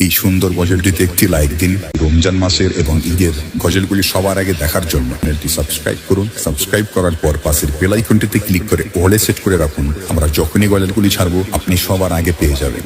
এই সুন্দর গজলটিতে একটি লাইক দিন। রমজান মাসের এবং ঈদের গজলগুলি সবার আগে দেখার জন্য চ্যানেলটি সাবস্ক্রাইব করুন। সাবস্ক্রাইব করার পর পাশের বেল আইকনটিতে ক্লিক করে অলে সেট করে রাখুন। আমরা যখনই গজলগুলি ছাড়বো আপনি সবার আগে পেয়ে যাবেন।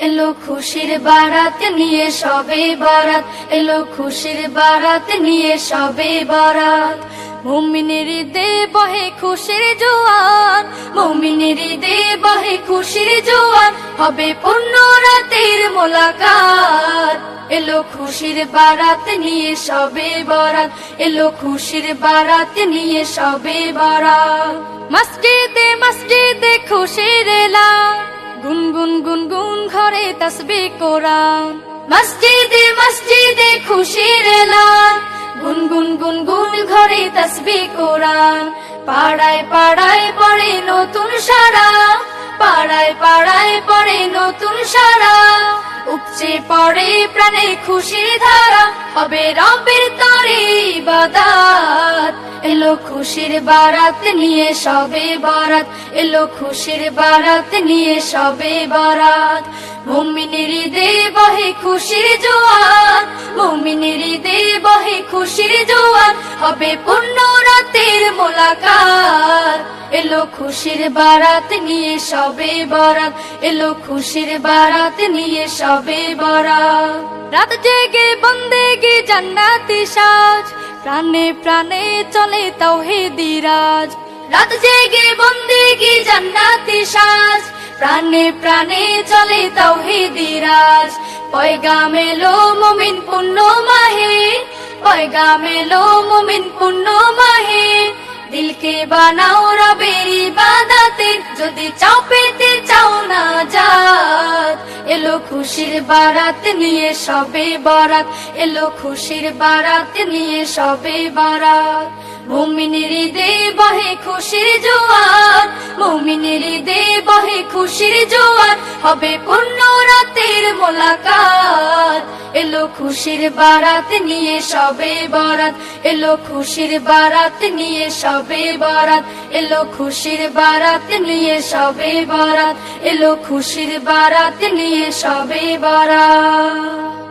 এলো খুশির বারাত নিয়ে সবে বরাত, এলো খুশির বারাত নিয়ে সবে বরাত। মুমিনের ঈদে বহে খুশির জোয়ার, মুমিনের ঈদে বহে খুশির জোয়ার, হবে পূর্ণ রাতের মোলাকাত। এলো খুশির বারাত নিয়ে সবে বরাত, এলো খুশির বারাত নিয়ে সবে বরাত। মসজিদে মসজিদে খুশির এলান, গুনগুন গুনগুন ঘরে তাসবিহ কোরআন। মসজিদে মসজিদে খুশির এলান, গুনগুন গুনগুন ঘরে তাসবিহ কোরআন। পাড়ায় পাড়ায় পড়ে নতুন সারা, পাড়ায় পাড়ায় পড়ে নতুন সারা। উপচে পড়ে প্রাণে খুশির ধারা, হবে রবের তরে ইবাদত। এলো খুশির বারাত নিয়ে সবে বরাত, এলো খুশির বারাত নিয়ে সবে বরাত। মুমিনের ঈদে বহে খুশির জোয়ার, মুমিনের ঈদে বহে খুশির জোয়ার, হবে পূর্ণ রাতের মোলাকাত। এলো খুশির বারাত নিয়ে সবে বরাত, এলো খুশির বারাত নিয়ে সবে বরাত। রাত জেগে বন্দেগি জান্নাতি সাজ, প্রাণে প্রাণে চলে তাওহীদি রাজ। রাত জেগে বন্দেগি জান্নাতি সাজ, প্রাণে প্রাণে চলে তাওহীদি রাজ। পয়গাম এলো মুমিন পূর্ণ মাহে, পয়গাম এলো মুমিন পূর্ণ মাহে। দিলকে বানাও রবের ইবাদতে, যদি চাও পেতে চাও না জাত। এলো খুশির বারাত নিয়ে সবে বরাত, এলো খুশির বারাত নিয়ে সবে বরাত। মুমিনের ঈদে বহে খুশির জোয়ার, মুমিনের ঈদে বহে খুশির জোয়ার, হবে পূর্ণ রাতের মোলাকাত। এলো খুশির বারাত নিয়ে সবে বরাত, এলো খুশির বারাত নিয়ে সবে বরাত, এলো খুশির বারাত নিয়ে সবে বরাত, এলো খুশির বারাত নিয়ে সবে বরাত।